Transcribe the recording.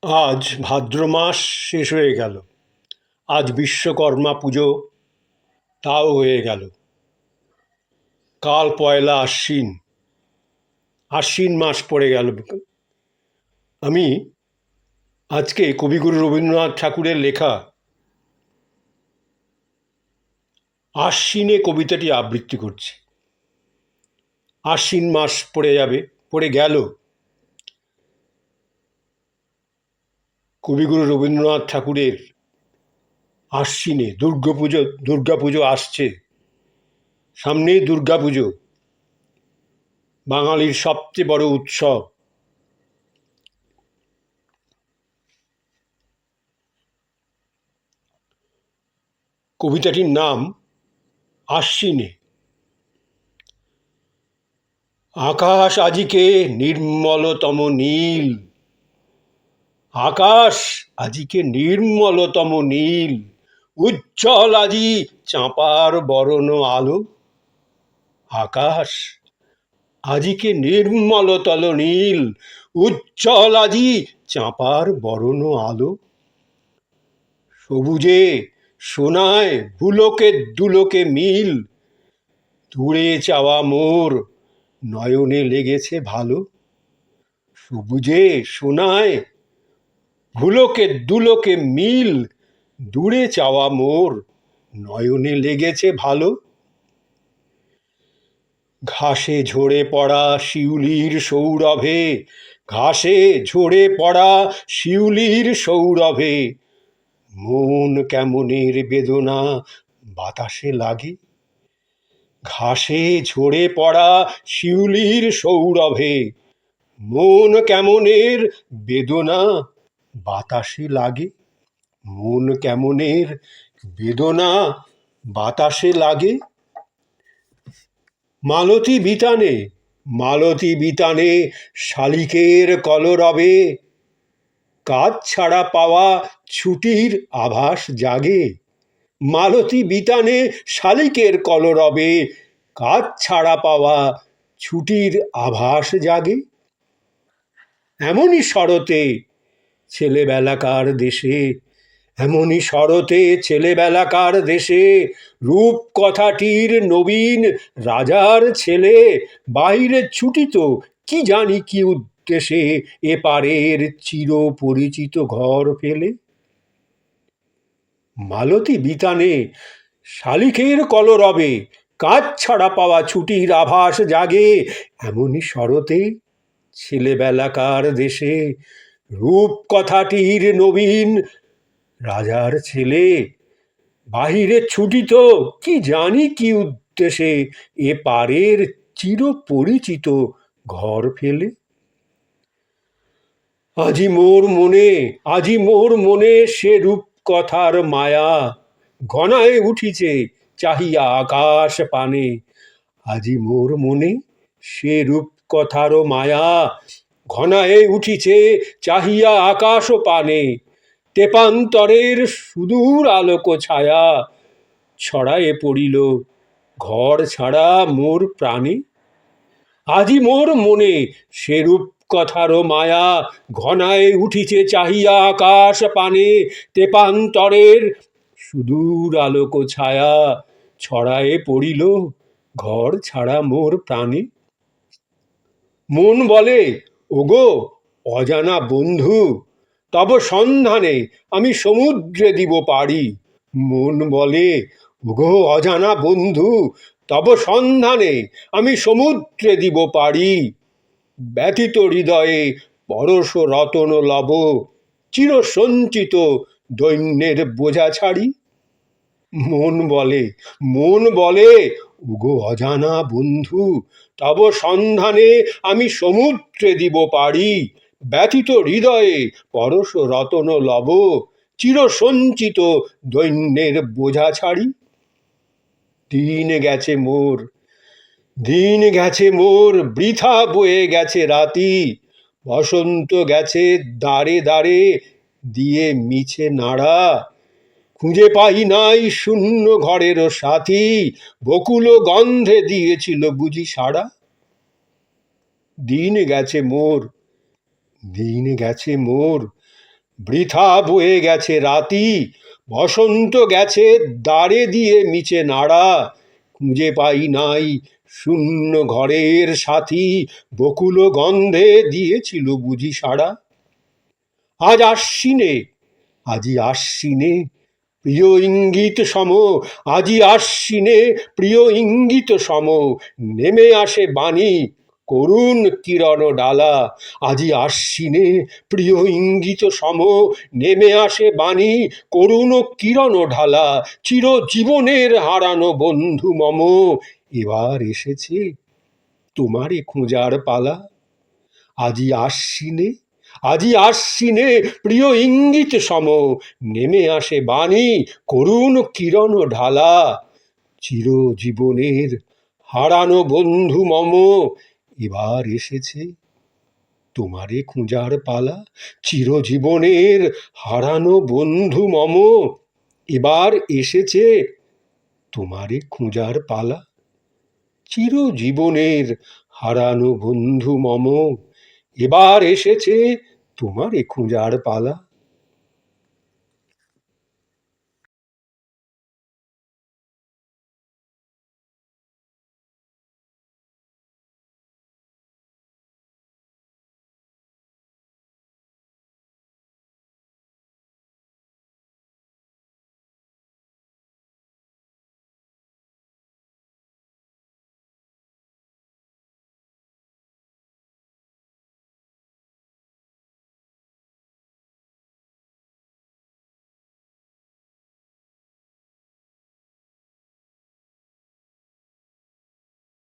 আজ ভাদ্র মাস শেষ হয়ে গেল। আজ বিশ্বকর্মা পুজো, তাও হয়ে গেল। কাল পয়লা আশ্বিন। আশ্বিন মাস পড়ে গেল। আমি আজকে কবিগুরু রবীন্দ্রনাথ ঠাকুরের লেখা আশ্বিনে কবিতাটি আবৃত্তি করছি। আশ্বিন মাস পড়ে যাবে, পড়ে গেল। কবিগুরু রবীন্দ্রনাথ ঠাকুরের আশ্বিনে দুর্গাপুজো আসছে। সামনেই দুর্গাপুজো, বাঙালির সবচেয়ে বড় উৎসব। কবিতাটির নাম আশ্বিনে। আকাশ আজিকে নির্মলতম নীল, আকাশ আজিকে নির্মলতম নীল, উজ্জ্বল আজি চাঁপার বরণ আলো। আকাশ আজিকে নির্মলতল নীল, উজ্জ্বল আজি চাঁপার বরণ আলো। সবুজে সোনায় ভুলোকে দুলোকে মিল, দূরে চাওয়া মোর নয়নে লেগেছে ভালো। সবুজে সোনায় ভুলোকে দুলোকে মিল, দূরে চাওয়া মোর নয়নে লেগেছে ভালো। ঘাসে ঝরে পড়া শিউলির সৌরভে, ঘাসে ঝরে পড়া শিউলির সৌরভে, মন কেমনের বেদনা বাতাসে লাগে। ঘাসে ঝরে পড়া শিউলির সৌরভে, মন কেমনের বেদনা বাতাসে লাগে। মন কেমনের বেদনা বাতাসে লাগে। মালতী বিতানে শালিকের কলরবে, কাজ ছাড়া পাওয়া ছুটির আভাস জাগে। মালতী বিতানে শালিকের কলরবে, কাজ ছাড়া পাওয়া ছুটির আভাস জাগে। এমনই শরতে ছেলেবেলাকার দেশে, এমনই শরতে ছেলেবেলাকার দেশে, রূপ কথাটির নবীন রাজার ছেলে বাইরে ছুটিত কি জানি কি উদ্দেশে, এপারের চির পরিচিত ঘর ফেলে। মালতী বিতানে শালিকের কলরবে, কাজ ছাড়া পাওয়া ছুটির আভাস জাগে। এমনই শরতে ছেলেবেলাকার দেশে, রূপ কথাটির নবীন রাজার ছেলে বাহিরে ছুটিত কি জানি কি উদ্দেশে, এ পারের চির পরিচিত ঘর ফেলে। আজি মোর মনে সে রূপ কথার মায়া, ঘনায় উঠিছে চাহিয়া আকাশ পানে। আজি মোর মনে সে রূপ কথার মায়া, ঘনায় উঠিছে চাহিয়া আকাশ পানে। তেপান্তরের সুদূর আলোক ছায়া ছড়ায়ে পড়িল ঘর ছাড়া মোর প্রাণে। আজি মোর মনে সে রূপ কথার মায়া, ঘনায় উঠিছে চাহিয়া আকাশ পানে। তেপান্তরের সুদূর আলোক ছায়া ছড়ায়ে পড়িল ঘর ছাড়া মোর প্রাণে। মন বলে, ওগো অজানা বন্ধু, তব সন্ধানে আমি সমুদ্রে দিব পাড়ি। মন বলে, ওগো অজানা বন্ধু, তব সন্ধানে আমি সমুদ্রে দিব পাড়ি। ব্যথিত হৃদয়ে পরশ রতন লব, চির সঞ্চিত দৈন্যের বোঝা ছাড়ি। মন বলে ওগো অজানা বন্ধু, তব সন্ধানে আমি সমুদ্রে দিব পাড়ি। ব্যথিত হৃদয়ে পরশ রতন লব, চির সঞ্চিত দৈন্যের বোঝা ছাড়ি। দিন গেছে মোর বৃথা বয়ে গেছে রাতি, বসন্ত গেছে দ্বারে দ্বারে দিয়ে মিছে নাড়া। খুঁজে পাই নাই শূন্য ঘরের সাথী, বকুল গন্ধে দিয়েছিল বুঝি সাড়া। দিন গেছে মোর বৃথা বয়ে গেছে রাতি, বসন্ত গেছে দ্বারে দিয়ে মিছে নাড়া, খুঁজে পাই নাই শূন্য ঘরের সাথী, বকুল গন্ধে দিয়েছিল বুঝি সাড়া। আজ আশ্বিনে, আজি আশ্বিনে প্রিয় ইঙ্গিত সম, আজি আশ্বিনে প্রিয় ইঙ্গিত সম, নেমে আসে বাণী করুণ কিরণ ডালা। আজি আশ্বিনে প্রিয় ইঙ্গিত সম, নেমে আসে বাণী করুণ কিরণ ঢালা। চিরজীবনের হারানো বন্ধু মম, এবার এসেছে তোমারে খোঁজার পালা। আজি আশ্বিনে, আজি আশ্বিনে প্রিয় ইঙ্গিত সম, নেমে আসে বাণী করুণ কিরণ ঢালা। চিরজীবনের হারানো বন্ধু মম, এবার এসেছে তোমারে খোঁজার পালা। চিরজীবনের হারানো বন্ধু মম, এবার এসেছে তোমারে খোঁজার পালা। চিরজীবনের হারানো বন্ধু মম, এবার এসেছে তোমারে খোঁজার পালা।